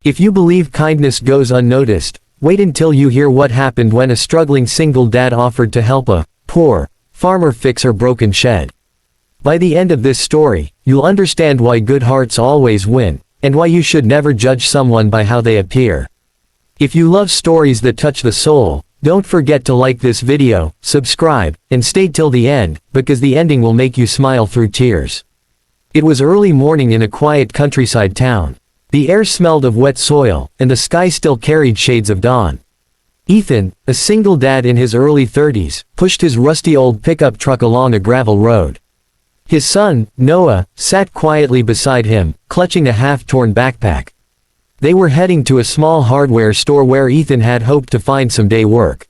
If you believe kindness goes unnoticed, wait until you hear what happened when a struggling single dad offered to help a poor farmer fix her broken shed. By the end of this story, you'll understand why good hearts always win, and why you should never judge someone by how they appear. If you love stories that touch the soul, don't forget to like this video, subscribe, and stay till the end, because the ending will make you smile through tears. It was early morning in a quiet countryside town. The air smelled of wet soil, and the sky still carried shades of dawn. Ethan, a single dad in his early 30s, pushed his rusty old pickup truck along a gravel road. His son, Noah, sat quietly beside him, clutching a half-torn backpack. They were heading to a small hardware store where Ethan had hoped to find some day work.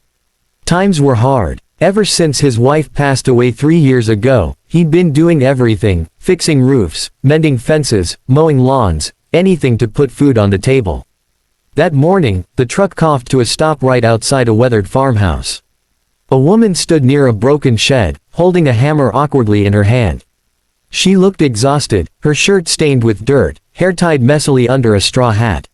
Times were hard. Ever since his wife passed away 3 years ago, he'd been doing everything, fixing roofs, mending fences, mowing lawns, anything to put food on the table. That morning, the truck coughed to a stop right outside a weathered farmhouse. A woman stood near a broken shed, holding a hammer awkwardly in her hand. She looked exhausted, her shirt stained with dirt, hair tied messily under a straw hat.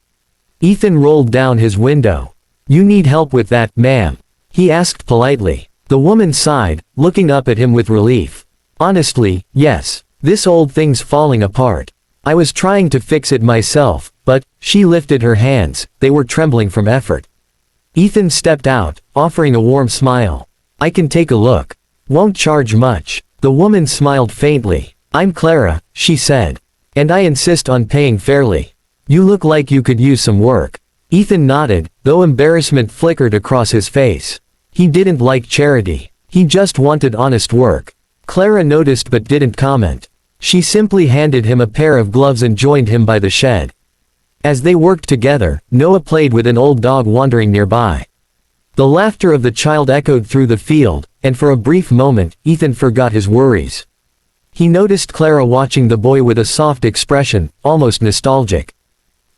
Ethan rolled down his window. "You need help with that, ma'am?" he asked politely. The woman sighed, looking up at him with relief. "Honestly, yes. This old thing's falling apart. I was trying to fix it myself, but," she lifted her hands, they were trembling from effort. Ethan stepped out, offering a warm smile. "I can take a look. Won't charge much." The woman smiled faintly. "I'm Clara," she said. "And I insist on paying fairly. You look like you could use some work." Ethan nodded, though embarrassment flickered across his face. He didn't like charity. He just wanted honest work. Clara noticed but didn't comment. She simply handed him a pair of gloves and joined him by the shed. As they worked together, Noah played with an old dog wandering nearby. The laughter of the child echoed through the field, and for a brief moment, Ethan forgot his worries. He noticed Clara watching the boy with a soft expression, almost nostalgic.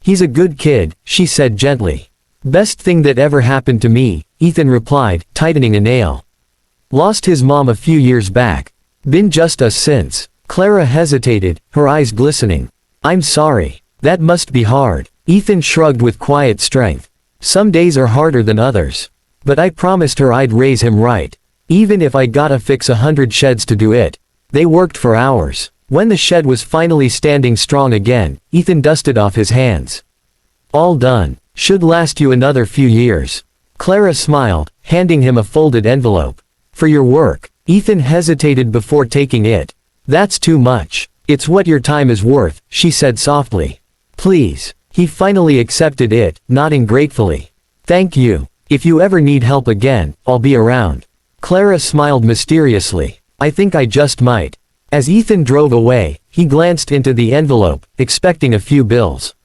"He's a good kid," she said gently. "Best thing that ever happened to me," Ethan replied, tightening a nail. "Lost his mom a few years back. Been just us since." Clara hesitated, her eyes glistening. "I'm sorry. That must be hard." Ethan shrugged with quiet strength. "Some days are harder than others. But I promised her I'd raise him right. Even if I gotta fix 100 sheds to do it." They worked for hours. When the shed was finally standing strong again, Ethan dusted off his hands. "All done. Should last you another few years." Clara smiled, handing him a folded envelope. "For your work." Ethan hesitated before taking it. "That's too much. It's what your time is worth," she said softly. "Please." He finally accepted it, nodding gratefully. "Thank you. If you ever need help again, I'll be around." Clara smiled mysteriously. "I think I just might." As Ethan drove away, he glanced into the envelope, expecting a few bills.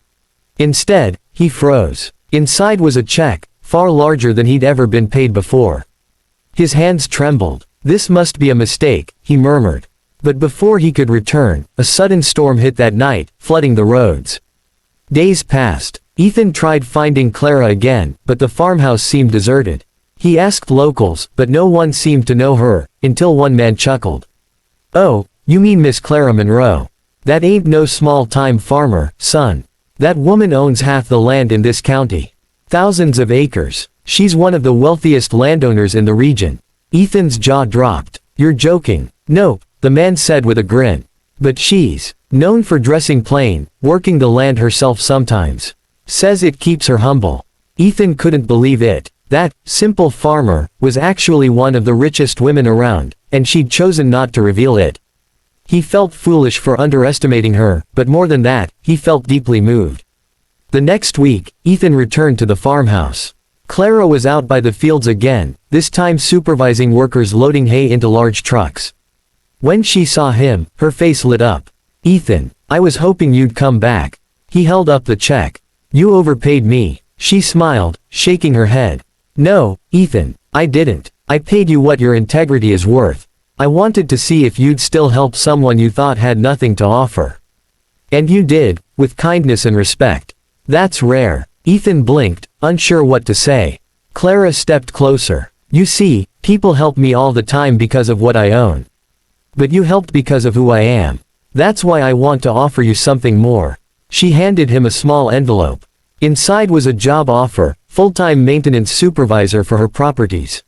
Instead, he froze. Inside was a check, far larger than he'd ever been paid before. His hands trembled. "This must be a mistake," he murmured. But before he could return, a sudden storm hit that night, flooding the roads. Days passed. Ethan tried finding Clara again, but the farmhouse seemed deserted. He asked locals, but no one seemed to know her, until one man chuckled. "Oh, you mean Miss Clara Monroe. That ain't no small-time farmer, son. That woman owns half the land in this county. Thousands of acres. She's one of the wealthiest landowners in the region." Ethan's jaw dropped. "You're joking." "Nope," the man said with a grin. "But she's known for dressing plain, working the land herself sometimes. Says it keeps her humble." Ethan couldn't believe it. That simple farmer was actually one of the richest women around, and she'd chosen not to reveal it. He felt foolish for underestimating her, but more than that, he felt deeply moved. The next week, Ethan returned to the farmhouse. Clara was out by the fields again, this time supervising workers loading hay into large trucks. When she saw him, her face lit up. "Ethan, I was hoping you'd come back." He held up the check. "You overpaid me." She smiled, shaking her head. "No, Ethan, I didn't. I paid you what your integrity is worth. I wanted to see if you'd still help someone you thought had nothing to offer. And you did, with kindness and respect. That's rare." Ethan blinked, unsure what to say. Clara stepped closer. "You see, people help me all the time because of what I own. But you helped because of who I am. That's why I want to offer you something more." She handed him a small envelope. Inside was a job offer, full-time maintenance supervisor for her properties.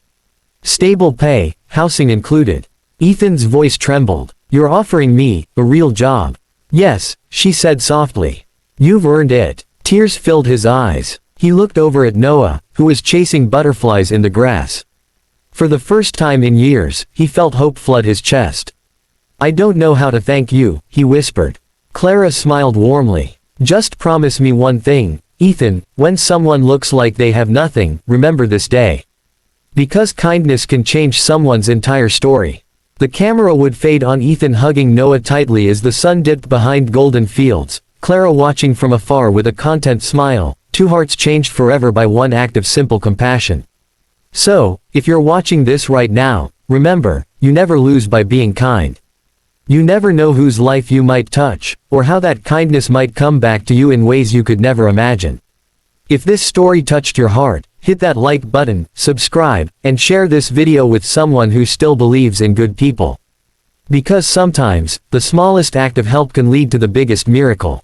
Stable pay, housing included. Ethan's voice trembled. "You're offering me a real job?" "Yes," she said softly. "You've earned it." Tears filled his eyes. He looked over at Noah, who was chasing butterflies in the grass. For the first time in years, he felt hope flood his chest. "I don't know how to thank you," he whispered. Clara smiled warmly. "Just promise me one thing, Ethan, when someone looks like they have nothing, remember this day. Because kindness can change someone's entire story." The camera would fade on Ethan hugging Noah tightly as the sun dipped behind golden fields, Clara watching from afar with a content smile, two hearts changed forever by one act of simple compassion. So, if you're watching this right now, remember, you never lose by being kind. You never know whose life you might touch, or how that kindness might come back to you in ways you could never imagine. If this story touched your heart, hit that like button, subscribe, and share this video with someone who still believes in good people. Because sometimes, the smallest act of help can lead to the biggest miracle.